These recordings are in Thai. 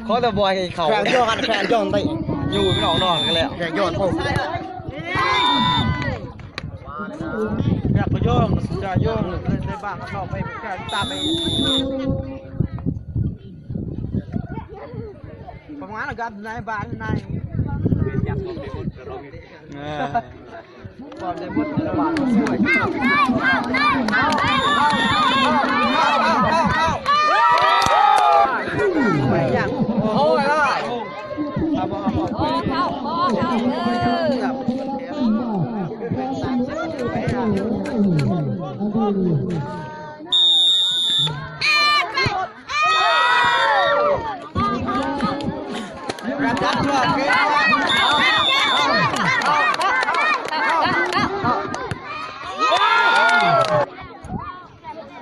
เขาแต่บอยเขาแข่งโยกันแข่งโยนไปอยู่ไม่ออกนอนกันเลยแข่งโยนปุ๊บอยากไปโยนจะโยนในบ้านเขาชอบไปแข่งตามไปประมาณนั้นกันในบ้านในความในมุดระหว่างสวยไม่อยากโอ้ยได้บ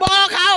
่เขา